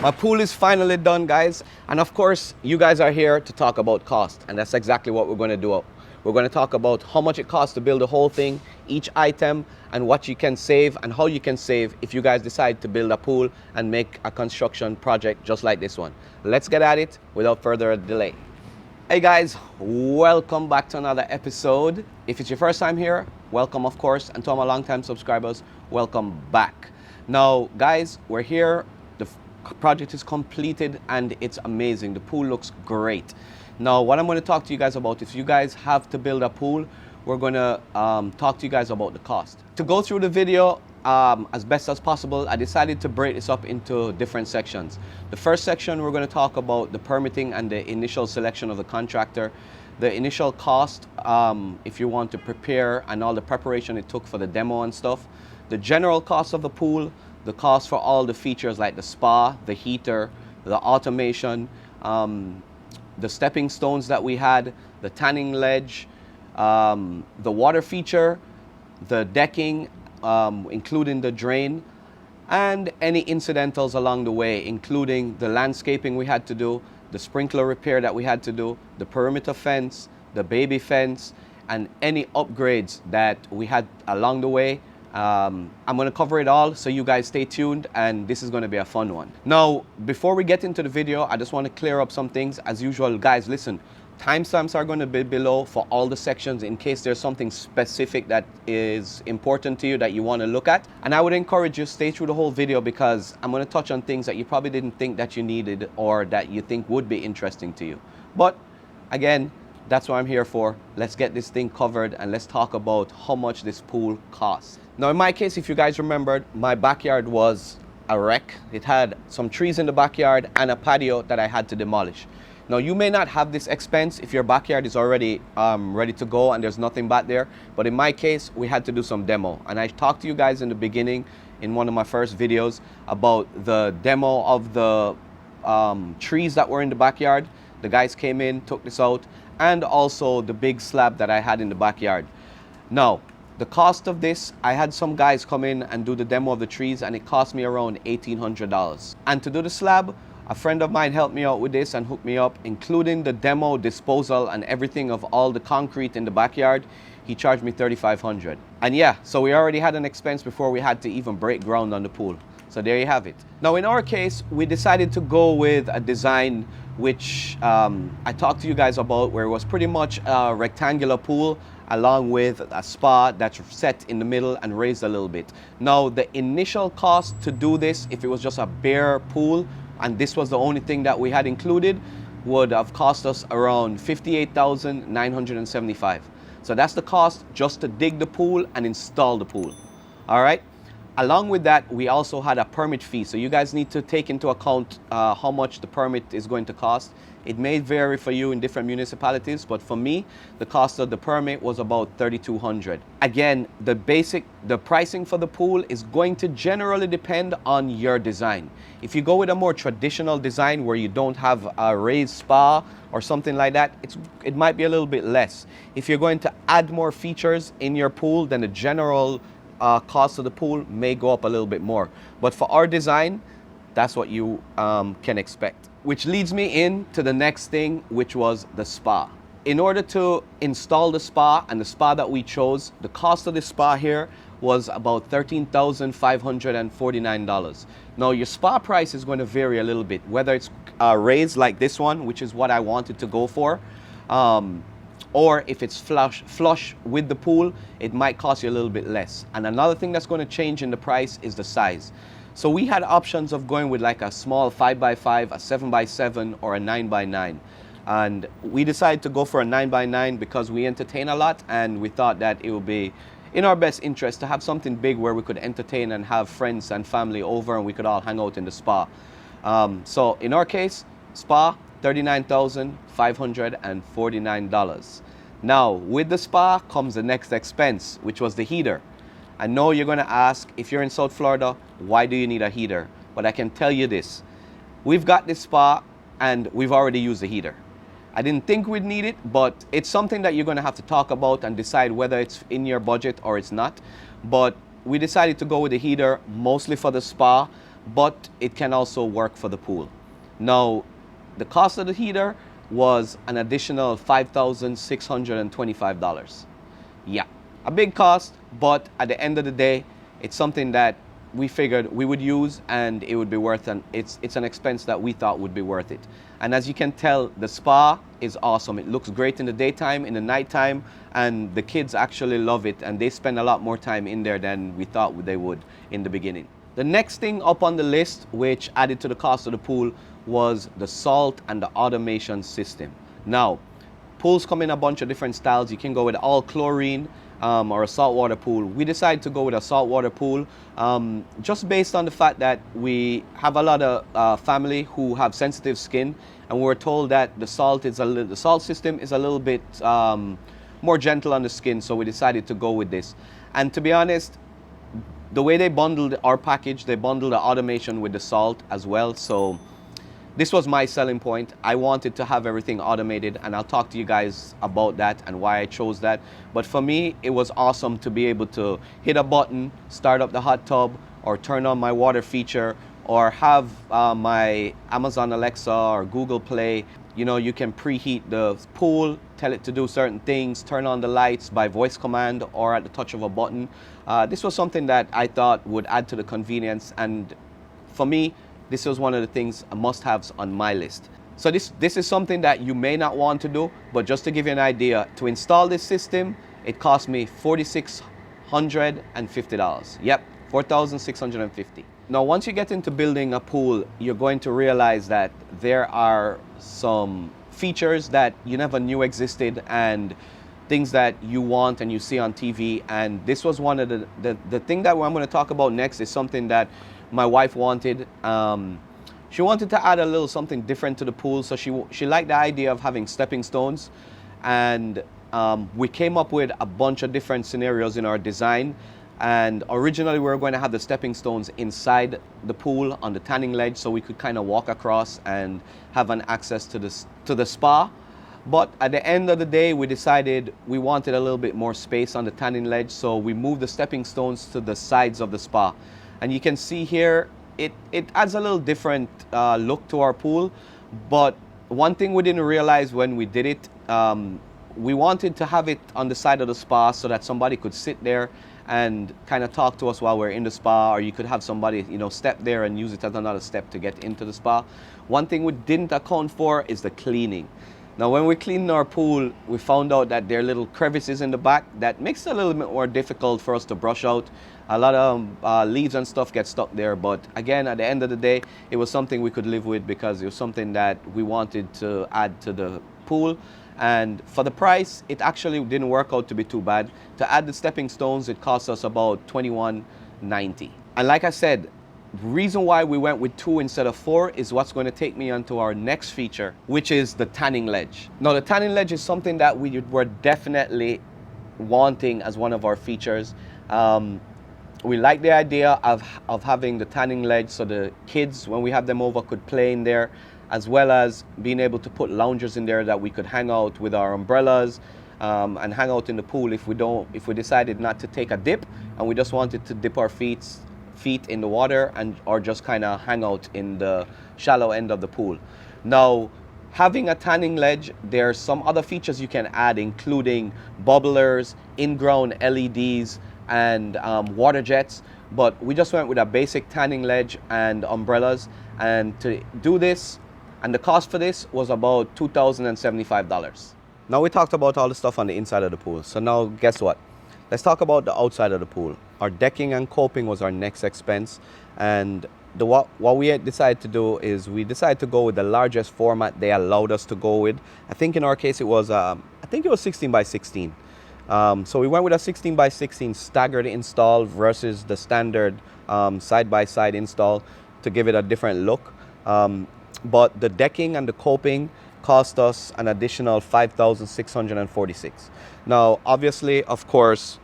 My pool is finally done, guys. And of course, you guys are here to talk about cost. And that's exactly what we're going to do. We're going to talk about how much it costs to build the whole thing, each item, and what you can save and how you can save if you guys decide to build a pool and make a construction project just like this one. Let's get at it without further delay. Hey guys, welcome back to another episode. If it's your first time here, welcome of course. And to all my long-time subscribers, welcome back. Now guys, we're here. The project is completed and it's amazing. The pool looks great. Now what I'm going to talk to you guys about, if you guys have to build a pool, we're going to talk to you guys about the cost. To go through the video as best as possible, I decided to break this up into different sections. The first section, we're going to talk about the permitting and the initial selection of the contractor, the initial cost if you want to prepare and all the preparation it took for the demo and stuff, the general cost of the pool, the cost for all the features like the spa, the heater, the automation, the stepping stones that we had, the tanning ledge, the water feature, the decking, including the drain, and any incidentals along the way, including the landscaping we had to do, the sprinkler repair that we had to do, the perimeter fence, the baby fence, and any upgrades that we had along the way. I'm going to cover it all, so you guys stay tuned, and this is going to be a fun one. Now, before we get into the video, I just want to clear up some things. As usual, guys, listen, timestamps are going to be below for all the sections in case there's something specific that is important to you that you want to look at. And I would encourage you to stay through the whole video because I'm going to touch on things that you probably didn't think that you needed or that you think would be interesting to you. But again, that's what I'm here for. Let's get this thing covered and let's talk about how much this pool costs. Now in my case, if you guys remembered, my backyard was a wreck. It had some trees in the backyard and a patio that I had to demolish. Now you may not have this expense if your backyard is already ready to go and there's nothing back there. But in my case, we had to do some demo. And I talked to you guys in the beginning in one of my first videos about the demo of the trees that were in the backyard. The guys came in, took this out, and also the big slab that I had in the backyard. Now, the cost of this, I had some guys come in and do the demo of the trees and it cost me around $1,800. And to do the slab, a friend of mine helped me out with this and hooked me up, including the demo, disposal, and everything of all the concrete in the backyard. He charged me $3,500. And yeah, so we already had an expense before we had to even break ground on the pool. So there you have it. Now in our case, we decided to go with a design which I talked to you guys about, where it was pretty much a rectangular pool along with a spa that's set in the middle and raised a little bit. Now the initial cost to do this, if it was just a bare pool and this was the only thing that we had included, would have cost us around $58,975. So that's the cost just to dig the pool and install the pool. All right. Along with that, we also had a permit fee. So you guys need to take into account how much the permit is going to cost. It may vary for you in different municipalities, but for me, the cost of the permit was about $3,200. Again, the pricing for the pool is going to generally depend on your design. If you go with a more traditional design where you don't have a raised spa or something like that, it might be a little bit less. If you're going to add more features in your pool, then the general cost of the pool may go up a little bit more. But for our design, that's what you can expect. Which leads me into the next thing, which was the spa. In order to install the spa, and the spa that we chose, the cost of the spa here was about $13,549. Now your spa price is going to vary a little bit, whether it's raised like this one, which is what I wanted to go for, or if it's flush with the pool, it might cost you a little bit less. And another thing that's going to change in the price is the size. So we had options of going with like a small 5x5, a 7x7, or a 9x9. And we decided to go for a 9x9 because we entertain a lot, and we thought that it would be in our best interest to have something big where we could entertain and have friends and family over and we could all hang out in the spa. So in our case, spa, $39,549. Now, with the spa comes the next expense, which was the heater. I know you're going to ask, if you're in South Florida, why do you need a heater? But I can tell you this. We've got this spa and we've already used the heater. I didn't think we'd need it, but it's something that you're going to have to talk about and decide whether it's in your budget or it's not. But we decided to go with the heater mostly for the spa, but it can also work for the pool. Now, the cost of the heater was an additional $5,625. Yeah, a big cost, but at the end of the day, it's something that we figured we would use and it would be worth it. It's an expense that we thought would be worth it. And as you can tell, the spa is awesome. It looks great in the daytime, in the nighttime, and the kids actually love it, and they spend a lot more time in there than we thought they would in the beginning. The next thing up on the list, which added to the cost of the pool, was the salt and the automation system. Now, pools come in a bunch of different styles. You can go with all chlorine or a saltwater pool. We decided to go with a saltwater pool just based on the fact that we have a lot of family who have sensitive skin, and we were told that the salt system is a little bit more gentle on the skin, so we decided to go with this. And to be honest, the way they bundled our package, they bundled the automation with the salt as well. So this was my selling point. I wanted to have everything automated, and I'll talk to you guys about that and why I chose that. But for me, it was awesome to be able to hit a button, start up the hot tub, or turn on my water feature, or have my Amazon Alexa or Google Play. You know, you can preheat the pool, tell it to do certain things, turn on the lights by voice command or at the touch of a button. This was something that I thought would add to the convenience, and for me, this was one of the things, must-haves on my list. So this is something that you may not want to do, but just to give you an idea, to install this system, it cost me $4,650. Yep, $4,650. Now, once you get into building a pool, you're going to realize that there are some features that you never knew existed and things that you want and you see on TV. And this was one of the thing that I'm going to talk about next is something that my wife wanted. She wanted to add a little something different to the pool, so she liked the idea of having stepping stones, and we came up with a bunch of different scenarios in our design. And originally we were going to have the stepping stones inside the pool on the tanning ledge, so we could kind of walk across and have an access to the spa. But at the end of the day, we decided we wanted a little bit more space on the tanning ledge, so we moved the stepping stones to the sides of the spa. And you can see here, it adds a little different look to our pool. But one thing we didn't realize when we did it, we wanted to have it on the side of the spa so that somebody could sit there and kind of talk to us while we're in the spa, or you could have somebody, you know, step there and use it as another step to get into the spa. One thing we didn't account for is the cleaning. Now, when we cleaned our pool, we found out that there are little crevices in the back that makes it a little bit more difficult for us to brush out. A lot of leaves and stuff get stuck there, but again, at the end of the day, it was something we could live with because it was something that we wanted to add to the pool. And for the price, it actually didn't work out to be too bad. To add the stepping stones, it cost us about $21.90. And like I said, the reason why we went with 2 instead of 4 is what's going to take me onto our next feature, which is the tanning ledge. Now, the tanning ledge is something that we were definitely wanting as one of our features. We like the idea of having the tanning ledge so the kids, when we have them over, could play in there, as well as being able to put loungers in there that we could hang out with our umbrellas and hang out in the pool if we decided not to take a dip and we just wanted to dip our feet in the water or just kind of hang out in the shallow end of the pool. Now, having a tanning ledge, there's some other features you can add, including bubblers, in-ground LEDs, and water jets. But we just went with a basic tanning ledge and umbrellas. And to do this, and the cost for this was about $2,075. Now, we talked about all the stuff on the inside of the pool. So now, guess what? Let's talk about the outside of the pool. Our decking and coping was our next expense. And what we decided to do is we decided to go with the largest format they allowed us to go with. I think in our case it was 16 by 16. So we went with a 16 by 16 staggered install versus the standard side-by-side install to give it a different look. But the decking and the coping cost us an additional $5,646. Now, obviously, of course,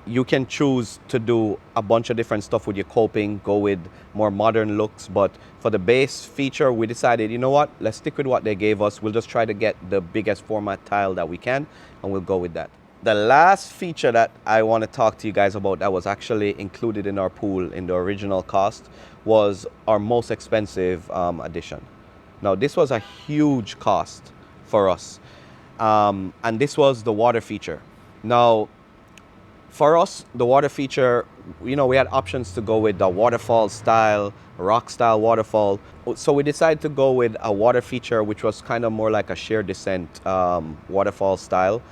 you can choose to do a bunch of different stuff with your coping, go with more modern looks, but for the base feature, we decided, you know what, let's stick with what they gave us. We'll just try to get the biggest format tile that we can, and we'll go with that. The last feature that I want to talk to you guys about that was actually included in our pool in the original cost was our most expensive addition. Now, this was a huge cost for us, and this was the water feature. Now, for us, the water feature, you know, we had options to go with the waterfall style, rock style waterfall. So we decided to go with a water feature, which was kind of more like a sheer descent waterfall style.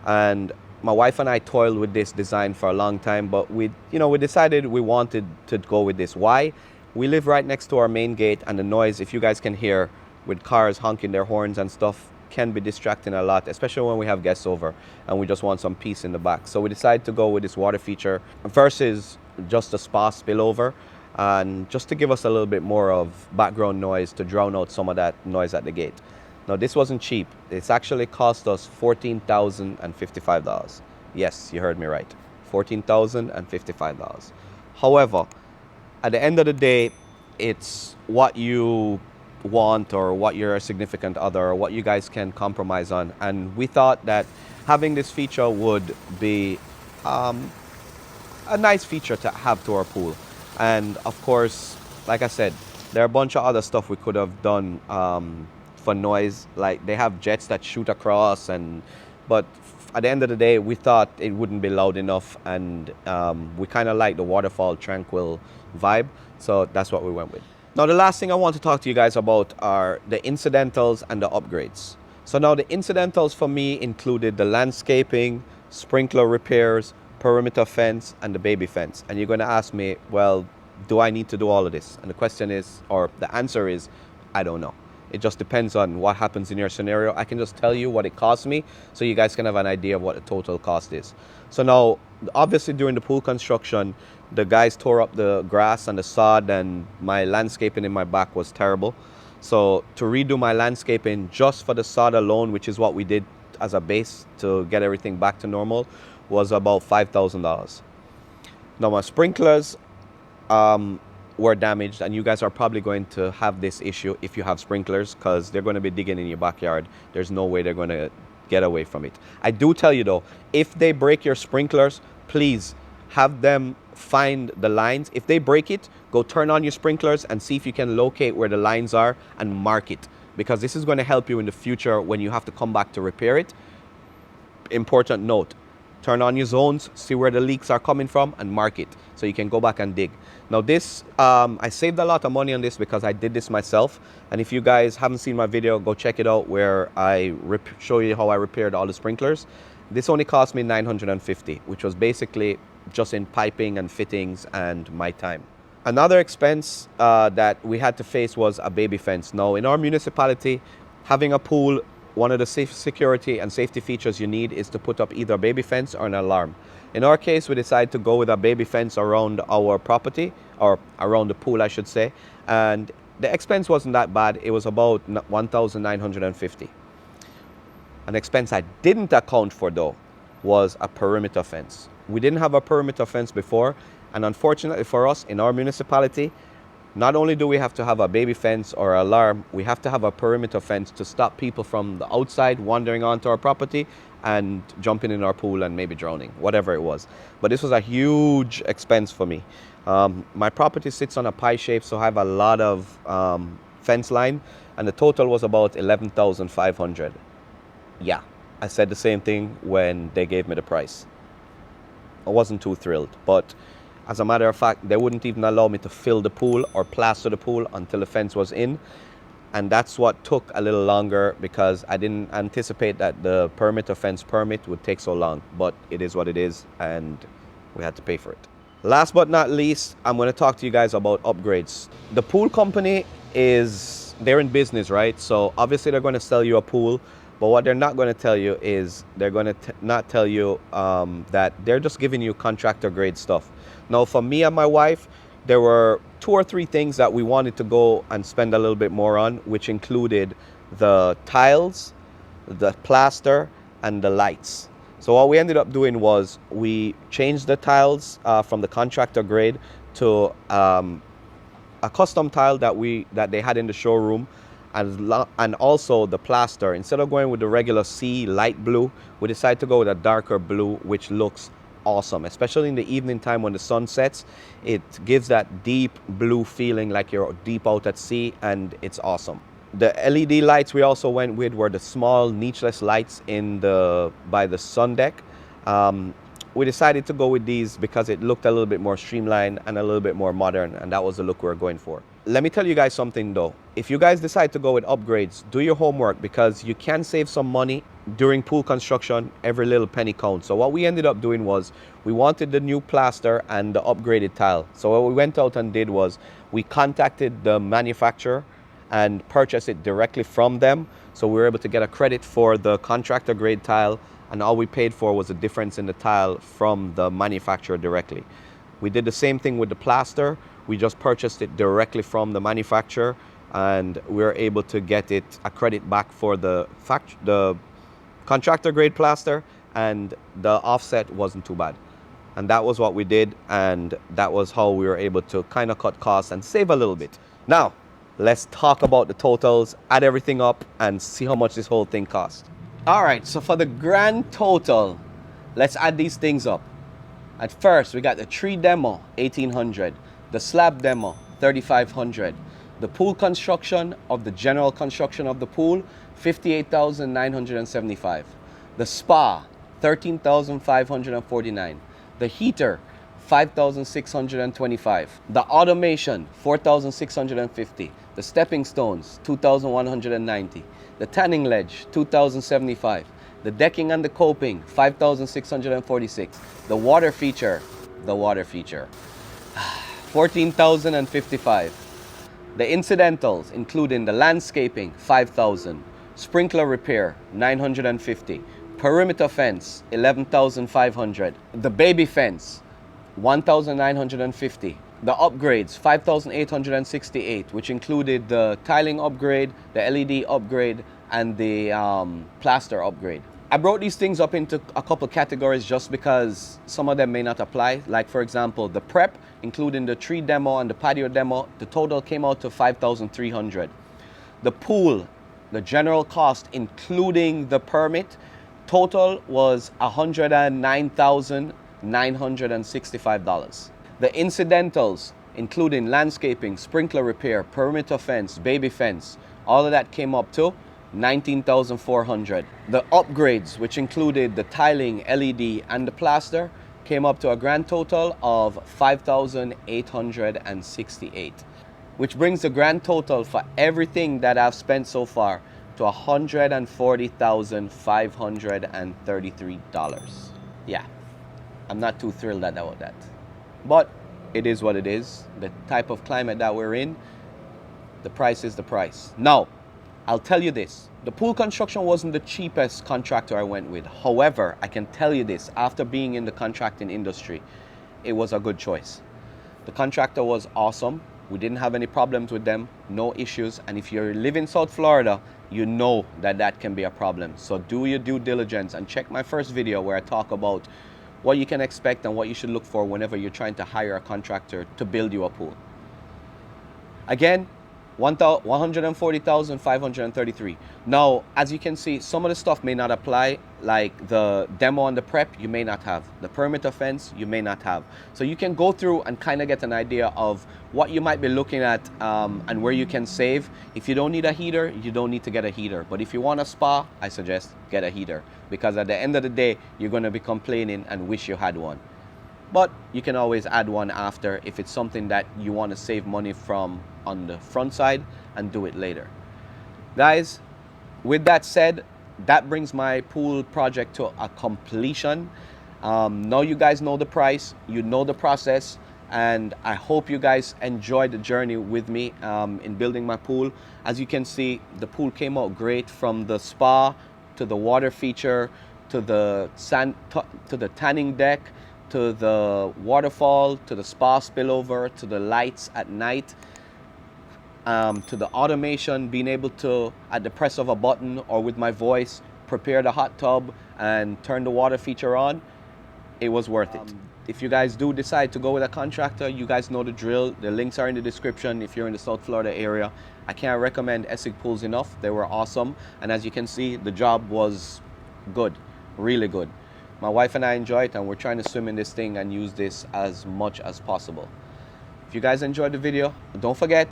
And my wife and I toiled with this design for a long time, but we decided we wanted to go with this. Why? We live right next to our main gate, and the noise, if you guys can hear, with cars honking their horns and stuff, can be distracting a lot, especially when we have guests over and we just want some peace in the back. So we decided to go with this water feature versus just a spa spillover, and just to give us a little bit more of background noise to drown out some of that noise at the gate. Now, this wasn't cheap. It's actually cost us $14,055. Yes, you heard me right. $14,055. However, at the end of the day, it's what you want or what your significant other or what you guys can compromise on. And we thought that having this feature would be a nice feature to have to our pool. And of course, like I said, there are a bunch of other stuff we could have done for noise. Like they have jets that shoot across, but at the end of the day, we thought it wouldn't be loud enough, and we kind of like the waterfall tranquil vibe, so that's what we went with. Now, the last thing I want to talk to you guys about are the incidentals and the upgrades. So now the incidentals for me included the landscaping, sprinkler repairs, perimeter fence, and the baby fence. And you're going to ask me, well, do I need to do all of this? And the question is, or the answer is, I don't know. It just depends on what happens in your scenario. I can just tell you what it cost me so you guys can have an idea of what the total cost is. So now, obviously during the pool construction, the guys tore up the grass and the sod, and my landscaping in my back was terrible. So to redo my landscaping just for the sod alone, which is what we did as a base to get everything back to normal, was about $5,000. Now my sprinklers were damaged, and you guys are probably going to have this issue if you have sprinklers, because they're going to be digging in your backyard. There's no way they're going to get away from it. I do tell you though, if they break your sprinklers, please have them find the lines. If they break it, go turn on your sprinklers and see if you can locate where the lines are and mark it, because this is going to help you in the future when you have to come back to repair it. Important note, turn on your zones, see where the leaks are coming from, and mark it so you can go back and dig. Now this, I saved a lot of money on this because I did this myself. And if you guys haven't seen my video, go check it out where I show you how I repaired all the sprinklers. This only cost me $950, which was basically just in piping and fittings and my time. Another expense that we had to face was a baby fence. Now in our municipality, having a pool, one of the security and safety features you need is to put up either a baby fence or an alarm. In our case, we decided to go with a baby fence around our property, or around the pool, I should say. And the expense wasn't that bad. It was about $1,950. An expense I didn't account for though was a perimeter fence. We didn't have a perimeter fence before, and unfortunately for us in our municipality, not only do we have to have a baby fence or alarm, we have to have a perimeter fence to stop people from the outside wandering onto our property and jumping in our pool and maybe drowning, whatever it was. But this was a huge expense for me. My property sits on a pie shape, so I have a lot of fence line, and the total was about $11,500. Yeah, I said the same thing when they gave me the price. I wasn't too thrilled, but as a matter of fact, they wouldn't even allow me to fill the pool or plaster the pool until the fence was in. And that's what took a little longer, because I didn't anticipate that the perimeter fence permit would take so long. But it is what it is, and we had to pay for it. Last but not least, I'm going to talk to you guys about upgrades. The pool company they're in business, right? So obviously they're going to sell you a pool. But what they're not going to tell you is they're going to not tell you that they're just giving you contractor grade stuff. Now, for me and my wife, there were 2 or 3 things that we wanted to go and spend a little bit more on, which included the tiles, the plaster, and the lights. So what we ended up doing was we changed the tiles from the contractor grade to a custom tile that they had in the showroom. and also the plaster. Instead of going with the regular sea light blue, we decided to go with a darker blue, which looks awesome, especially in the evening time when the sun sets. It gives that deep blue feeling like you're deep out at sea, and it's awesome. The LED lights we also went with were the small nicheless lights by the sun deck. We decided to go with these because it looked a little bit more streamlined and a little bit more modern, and that was the look we were going for. Let me tell you guys something though. If you guys decide to go with upgrades, do your homework, because you can save some money during pool construction. Every little penny counts. So what we ended up doing was we wanted the new plaster and the upgraded tile. So what we went out and did was we contacted the manufacturer and purchased it directly from them. So we were able to get a credit for the contractor grade tile, and all we paid for was the difference in the tile from the manufacturer directly. We did the same thing with the plaster. We just purchased it directly from the manufacturer, and we were able to get it a credit back for the contractor grade plaster, and the offset wasn't too bad. And that was what we did, and that was how we were able to kind of cut costs and save a little bit. Now, let's talk about the totals, add everything up, and see how much this whole thing cost. All right, so for the grand total, let's add these things up. At first, we got the tree demo, $1,800. The slab demo, $3,500. The pool construction of the general construction of the pool, $58,975. The spa, $13,549. The heater, $5,625. The automation, $4,650. The stepping stones, $2,190. The tanning ledge, $2,075. The decking and the coping, $5,646. The water feature, $14,055. The incidentals, including the landscaping, $5,000. Sprinkler repair, $950. Perimeter fence, $11,500. The baby fence, $1,950. The upgrades, $5,868, which included the tiling upgrade, the LED upgrade, and the plaster upgrade. I broke these things up into a couple categories just because some of them may not apply. Like for example, the prep, including the tree demo and the patio demo, the total came out to $5,300. The pool, the general cost, including the permit, total was $109,965. The incidentals, including landscaping, sprinkler repair, perimeter fence, baby fence, all of that came up to $19,400. The upgrades, which included the tiling, LED, and the plaster, came up to a grand total of $5,868, which brings the grand total for everything that I've spent so far to $140,533. Yeah, I'm not too thrilled about that. But it is what it is. The type of climate that we're in, the price is the price. Now, I'll tell you this. The pool construction wasn't the cheapest contractor I went with. However, I can tell you this, after being in the contracting industry, it was a good choice. The contractor was awesome. We didn't have any problems with them, no issues. And if you live in South Florida, you know that that can be a problem. So do your due diligence and check my first video where I talk about what you can expect and what you should look for whenever you're trying to hire a contractor to build you a pool. Again, $140,533. Now, as you can see, some of the stuff may not apply, like the demo and the prep, you may not have. The perimeter fence, you may not have. So you can go through and kind of get an idea of what you might be looking at and where you can save. If you don't need a heater, you don't need to get a heater. But if you want a spa, I suggest get a heater, because at the end of the day, you're going to be complaining and wish you had one. But you can always add one after if it's something that you want to save money from on the front side and do it later. Guys, with that said, that brings my pool project to a completion. Now you guys know the price, you know the process, and I hope you guys enjoyed the journey with me in building my pool. As you can see, the pool came out great, from the spa to the water feature to the tanning deck, to the waterfall, to the spa spillover, to the lights at night, to the automation, being able to, at the press of a button or with my voice, prepare the hot tub and turn the water feature on. It was worth it. if you guys do decide to go with a contractor, you guys know the drill. The links are in the description if you're in the South Florida area. I can't recommend Essex Pools enough. They were awesome. And as you can see, the job was good, really good. My wife and I enjoy it, and we're trying to swim in this thing and use this as much as possible. If you guys enjoyed the video, don't forget,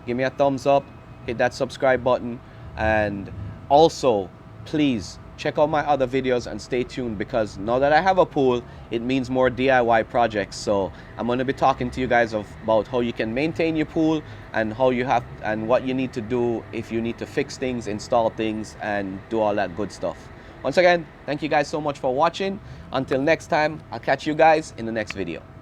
give me a thumbs up, hit that subscribe button, and also, please, check out my other videos and stay tuned, because now that I have a pool, it means more DIY projects. So I'm going to be talking to you guys about how you can maintain your pool and how you have and what you need to do if you need to fix things, install things, and do all that good stuff. Once again, thank you guys so much for watching. Until next time, I'll catch you guys in the next video.